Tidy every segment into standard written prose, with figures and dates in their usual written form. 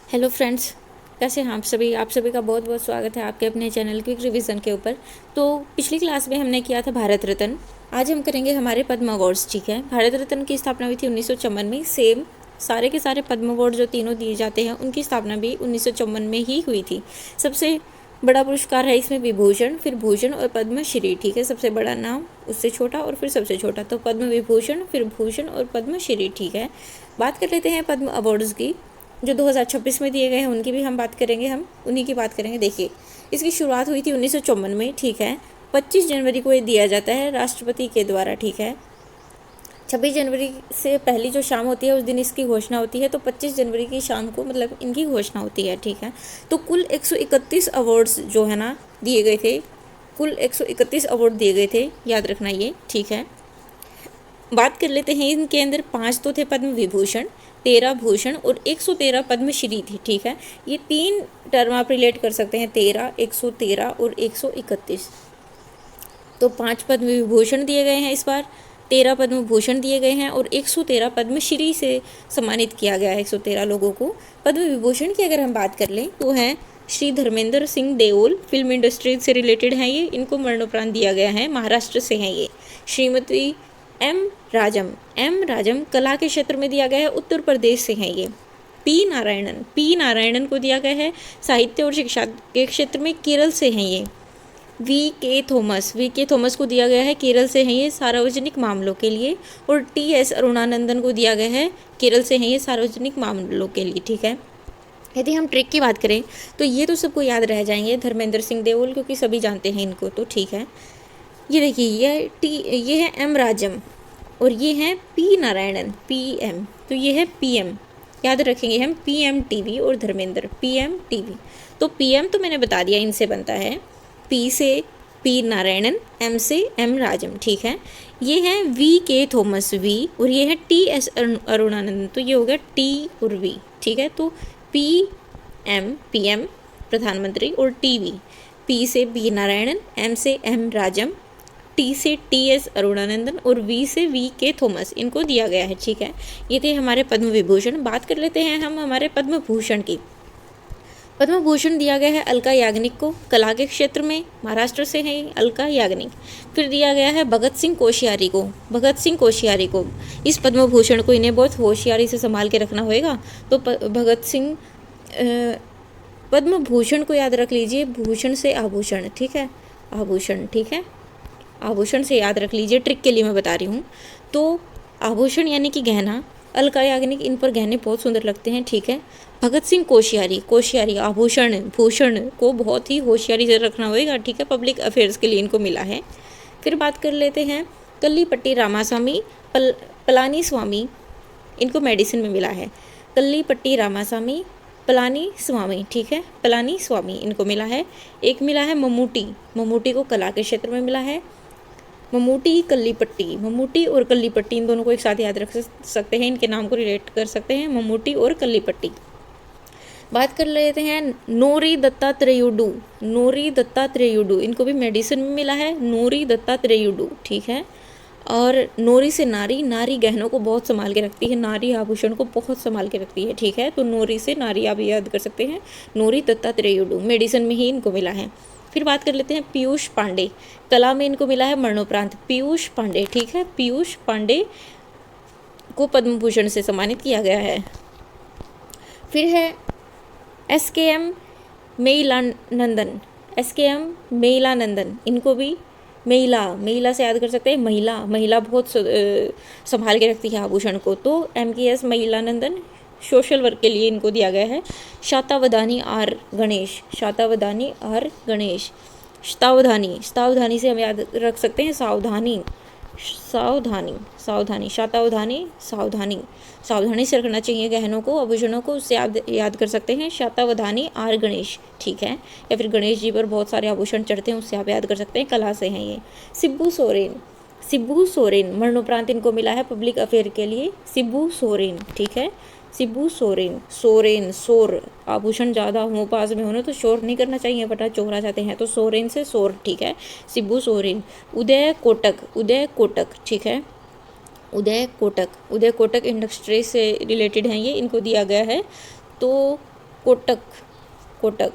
Hello friends, कैसे हैं आप सभी का बहुत बहुत स्वागत है आपके अपने चैनल क्विक रिवीजन के ऊपर। तो पिछली क्लास में हमने किया था भारत रत्न। आज हम करेंगे हमारे पद्म अवार्ड्स। ठीक है, भारत रत्न की स्थापना हुई थी 1954 में। सेम सारे के सारे पद्म अवार्ड जो तीनों दिए जाते हैं उनकी स्थापना भी 1954 में ही हुई थी। सबसे बड़ा पुरस्कार है इसमें विभूषण, फिर भूषण और पद्मश्री। ठीक है, सबसे बड़ा नाम, उससे छोटा और फिर सबसे छोटा, तो पद्म विभूषण, फिर भूषण और पद्मश्री। ठीक है, बात कर लेते हैं पद्म अवार्ड्स की जो 2026 में दिए गए हैं, उनकी भी हम बात करेंगे। हम उन्हीं की बात करेंगे। देखिए, इसकी शुरुआत हुई थी 1954 में। ठीक है, 25 जनवरी को ये दिया जाता है राष्ट्रपति के द्वारा। ठीक है, 26 जनवरी से पहली जो शाम होती है उस दिन इसकी घोषणा होती है, तो 25 जनवरी की शाम को मतलब इनकी घोषणा होती है। ठीक है, तो कुल 131 अवार्ड्स जो है ना दिए गए थे, कुल 131 अवार्ड दिए गए थे, याद रखना ये। ठीक है, बात कर लेते हैं इनके अंदर 5 तो थे पद्म विभूषण, 13 भूषण और 113 पद्मश्री थी। ठीक है, ये 3 टर्म आप रिलेट कर सकते हैं, 13, 113 और 131। तो 5 पद्म विभूषण दिए गए हैं इस बार, 13 पद्म भूषण दिए गए हैं और 113 पद्मश्री से सम्मानित किया गया है 113 लोगों को। पद्म विभूषण की अगर हम बात कर लें तो हैं श्री धर्मेंद्र सिंह देओल, फिल्म इंडस्ट्री से रिलेटेड हैं ये, इनको मरणोपरांत दिया गया है, महाराष्ट्र से हैं ये। श्रीमती एम राजम कला के क्षेत्र में दिया गया है, उत्तर प्रदेश से हैं ये। पी नारायणन को दिया गया है साहित्य और शिक्षा के क्षेत्र में, केरल से हैं ये। वी के थॉमस को दिया गया है, केरल से हैं ये, सार्वजनिक मामलों के लिए। और टी.एस. अरुणानंदन को दिया गया है, केरल से हैं ये, सार्वजनिक मामलों के लिए। ठीक है, यदि हम ट्रिक की बात करें तो ये तो सबको याद रह जाएंगे, धर्मेंद्र सिंह देओल, क्योंकि सभी जानते हैं इनको। तो ठीक है, ये देखिए, ये है एम राजम और ये है पी नारायणन, पीएम। तो ये है पीएम, याद रखेंगे हम, पीएम टीवी और धर्मेंद्र, पीएम टीवी। तो पीएम तो मैंने बता दिया, इनसे बनता है पी से पी नारायणन, एम से एम राजम। ठीक है, ये है वी के थॉमस, वी, और ये है टी.एस. अरुणानंदन, तो ये हो गया टी और वी। ठीक है, तो पीएम प्रधानमंत्री और टीवी, पी से पी नारायणन, एम से एम राजम, टी से टी.एस. अरुणानंदन और वी से वी के थॉमस, इनको दिया गया है। ठीक है, ये थे हमारे पद्म विभूषण। बात कर लेते हैं हम हमारे पद्म भूषण की। पद्म भूषण दिया गया है अलका याग्निक को, कला के क्षेत्र में, महाराष्ट्र से है अलका याग्निक। फिर दिया गया है भगत सिंह कोश्यारी को। इस पद्म भूषण को इन्हें बहुत होशियारी से संभाल के रखना होगा। तो भगत सिंह पद्म भूषण को याद रख लीजिए, भूषण से आभूषण। ठीक है, आभूषण। ठीक है, आभूषण से याद रख लीजिए, ट्रिक के लिए मैं बता रही हूँ। तो आभूषण यानी कि गहना, अलका याग्निक, इन पर गहने बहुत सुंदर लगते हैं। ठीक है, भगत सिंह कोश्यारी आभूषण भूषण को बहुत ही होशियारी से रखना होगा। ठीक है, पब्लिक अफेयर्स के लिए इनको मिला है। फिर बात कर लेते हैं कल्लीपट्टी रामास्वामी, पलानी स्वामी, इनको मेडिसिन में मिला है। कल्लीपट्टी रामास्वामी, पलानी स्वामी। ठीक है, पलानी स्वामी इनको मिला है। एक मिला है ममूटी को कला के क्षेत्र में मिला है। ममूटी और कल्लीपट्टी, इन दोनों को एक साथ याद रख सकते हैं, इनके नाम को रिलेट कर सकते हैं, ममूटी और कल्लीपट्टी। बात कर लेते हैं नोरी दत्तात्रेयुडू, इनको भी मेडिसिन में मिला है, नोरी दत्तात्रेयुडू। ठीक है, और नोरी से नारी गहनों को बहुत संभाल के रखती है, नारी आभूषण को बहुत संभाल के रखती है। ठीक है, तो नोरी से नारी आप याद कर सकते हैं, नोरी दत्तात्रेयुडू, मेडिसिन में ही इनको मिला है। फिर बात कर लेते हैं पीयूष पांडे, कला में इनको मिला है मरणोपरांत, पीयूष पांडे। ठीक है, पीयूष पांडे को पद्म भूषण से सम्मानित किया गया है। फिर है एस.के.एम. मेइलानंदन, इनको भी महिला से याद कर सकते हैं, महिला बहुत संभाल के रखती है आभूषण को। तो M.K.S. महिलानंदन, सोशल वर्क के लिए इनको दिया गया है। शतावधानी आर गणेश, सावधानी से हम याद रख सकते हैं, सावधानी से रखना चाहिए गहनों को, आभूषणों को, उससे याद कर सकते हैं शतावधानी आर गणेश। ठीक है, या फिर गणेश जी पर बहुत सारे आभूषण चढ़ते हैं, उससे आप याद कर सकते हैं, कला से हैं ये। सिब्बू सोरेन मरणोपरांत इनको मिला है पब्लिक अफेयर के लिए, सिब्बू सोरेन। ठीक है, सिब्बू सोर, आभूषण ज़्यादा हो पास में होने तो शोर नहीं करना चाहिए, बटा चोरा जाते हैं, तो सोरेन से शोर। ठीक है, सिब्बू सोरेन। उदय कोटक। ठीक है, उदय कोटक इंडस्ट्री से रिलेटेड हैं ये, इनको दिया गया है। तो कोटक, कोटक,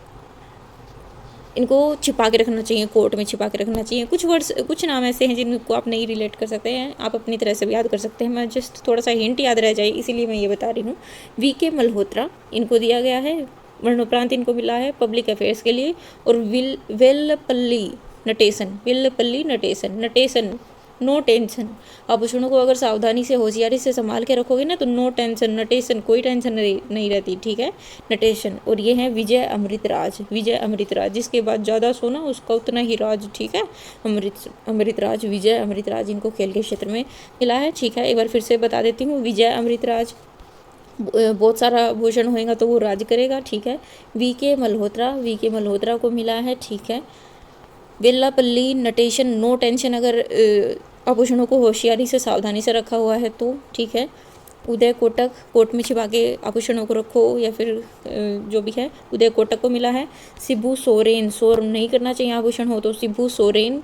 इनको छिपा के रखना चाहिए, कोर्ट में छिपा के रखना चाहिए। कुछ वर्ड्स, कुछ नाम ऐसे हैं जिनको आप नहीं रिलेट कर सकते हैं, आप अपनी तरह से भी याद कर सकते हैं। मैं जस्ट थोड़ा सा हिंट याद रह जाए इसीलिए मैं ये बता रही हूँ। वीके मल्होत्रा, इनको दिया गया है, मरणोपरांत इनको मिला है पब्लिक अफेयर्स के लिए। और वेल्लपल्ली नटेसन, वेल्लपल्ली नटेसन, नटेसन नो टेंशन। आभूषणों को अगर सावधानी से होशियारी से संभाल के रखोगे ना तो नो टेंशन, नटेशन, कोई टेंशन नहीं रहती, ठीक है, नटेशन। और ये है विजय अमृतराज, विजय अमृतराज, जिसके बाद ज़्यादा सोना उसका उतना ही राज, ठीक है, अमृतराज, विजय अमृतराज, इनको खेल के क्षेत्र में मिला है, ठीक है। एक बार फिर से बता देती हूँ, विजय अमृतराज, बहुत सारा भूषण होएगा तो वो राज करेगा, ठीक है। वीके मल्होत्रा, वीके मल्होत्रा को मिला है, ठीक है। वेल्लापल्ली नटेशन, नो टेंशन, अगर आभूषणों को होशियारी से सावधानी से रखा हुआ है तो, ठीक है। उदय कोटक, कोट में छिपा के आभूषणों को रखो या फिर जो भी है, उदय कोटक को मिला है। शिबू सोरेन, शोर नहीं करना चाहिए आभूषण हो तो, शिबू सोरेन।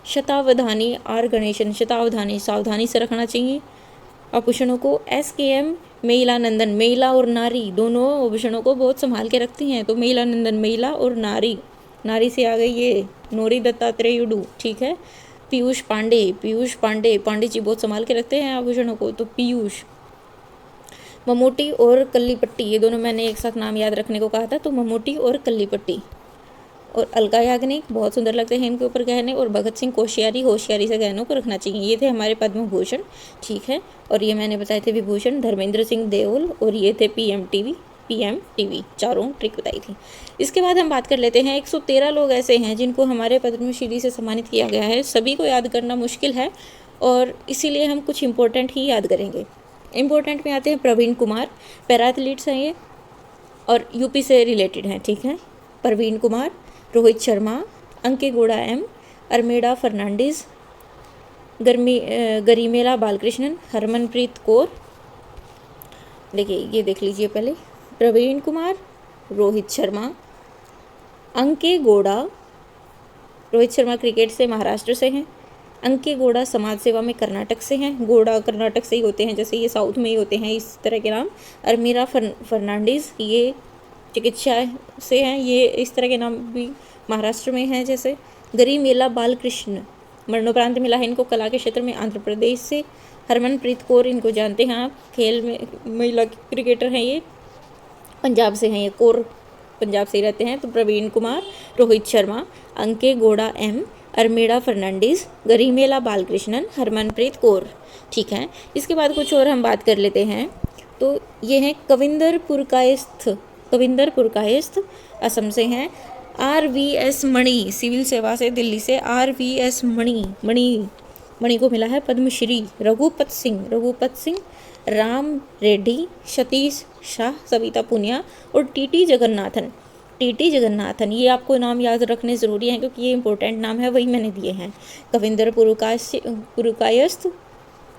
शतावधानी आर गणेशन, शतावधानी, सावधानी से रखना चाहिए आभूषणों को। SKM महिलानंदन, महिला और नारी दोनों आभूषणों को बहुत संभाल के रखती हैं, तो महिलानंदन, महिला और नारी, नारी से आ गई ये नोरी दत्तात्रेयुडू, ठीक है। पीयूष पांडे, पीयूष पांडे, पांडे जी बहुत संभाल के रखते हैं आभूषणों को, तो पीयूष। ममूटी और कल्लीपट्टी, ये दोनों मैंने एक साथ नाम याद रखने को कहा था, तो ममूटी और कल्लीपट्टी। और अलका याग्निक, बहुत सुंदर लगते हैं इनके ऊपर गहने। और भगत सिंह कोश्यारी, होशियारी से गहनों को रखना चाहिए। ये थे हमारे पद्म भूषण, ठीक है। और ये मैंने बताए थे विभूषण, धर्मेंद्र सिंह देओल, और ये थे पीएम चारों ट्रिक बताई थी। इसके बाद हम बात कर लेते हैं, 113 लोग ऐसे हैं जिनको हमारे पद्मश्री से सम्मानित किया गया है। सभी को याद करना मुश्किल है और इसीलिए हम कुछ इंपॉर्टेंट ही याद करेंगे। इंपॉर्टेंट में आते हैं प्रवीण कुमार, पैराथलीट्स हैं ये और यूपी से रिलेटेड हैं, ठीक है। प्रवीण कुमार, रोहित शर्मा, अंकेगौड़ा M, अरमेडा फर्नांडिस, गरिमेला बालकृष्णन, हरमनप्रीत कौर। देखिए ये देख लीजिए पहले, प्रवीण कुमार, रोहित शर्मा, अंकेगौड़ा, रोहित शर्मा क्रिकेट से महाराष्ट्र से हैं, अंकेगौड़ा समाज सेवा में कर्नाटक से हैं, गौड़ा कर्नाटक से ही होते हैं, जैसे ये साउथ में ही होते हैं इस तरह के नाम। अरमीरा फर्नांडिस, ये चिकित्सा से हैं, ये इस तरह के नाम भी महाराष्ट्र में हैं जैसे। गरिमेला बालकृष्ण, मरणोपरांत मिला है इनको कला के क्षेत्र में आंध्र प्रदेश से। हरमनप्रीत कौर, इनको जानते हैं आप, खेल में महिला क्रिकेटर हैं ये, पंजाब से हैं ये, कौर पंजाब से ही रहते हैं। तो प्रवीण कुमार, रोहित शर्मा, अंकेगौड़ा M, अरमेडा फर्नांडिस, गरिमेला बालकृष्णन, हरमनप्रीत कौर, ठीक है। इसके बाद कुछ और हम बात कर लेते हैं, तो ये हैं कविंदर पुरकायस्थ, असम से हैं। RVS मणि, सिविल सेवा से दिल्ली से, RVS मणि को मिला है पद्मश्री। रघुपत सिंह, राम रेड्डी, सतीश शाह, सविता पुनिया और TT जगन्नाथन, ये आपको नाम याद रखने ज़रूरी हैं क्योंकि ये इंपॉर्टेंट नाम है, वही मैंने दिए हैं। कविंदर पुरकायस्थ,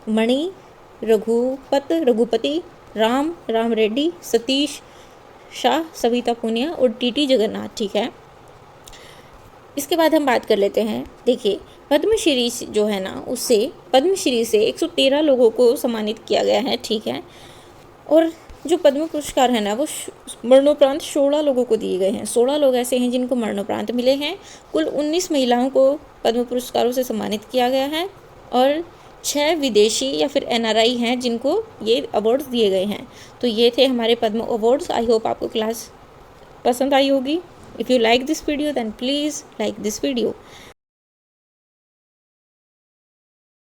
मणि, रघुपति, राम रेड्डी, सतीश शाह, सविता पुनिया और TT जगन्नाथ, ठीक है। इसके बाद हम बात कर लेते हैं, देखिए पद्मश्री जो है ना, उससे पद्मश्री से 113 लोगों को सम्मानित किया गया है, ठीक है। और जो पद्म पुरस्कार है ना, वो मरणोपरांत 16 लोगों को दिए गए हैं। 16 लोग ऐसे हैं जिनको मरणोपरांत मिले हैं। कुल 19 महिलाओं को पद्म पुरस्कारों से सम्मानित किया गया है और 6 विदेशी या फिर NRI हैं जिनको ये अवार्ड्स दिए गए हैं। तो ये थे हमारे पद्म अवार्ड्स। आई होप आपको क्लास पसंद आई होगी। If you like this video then please like this video.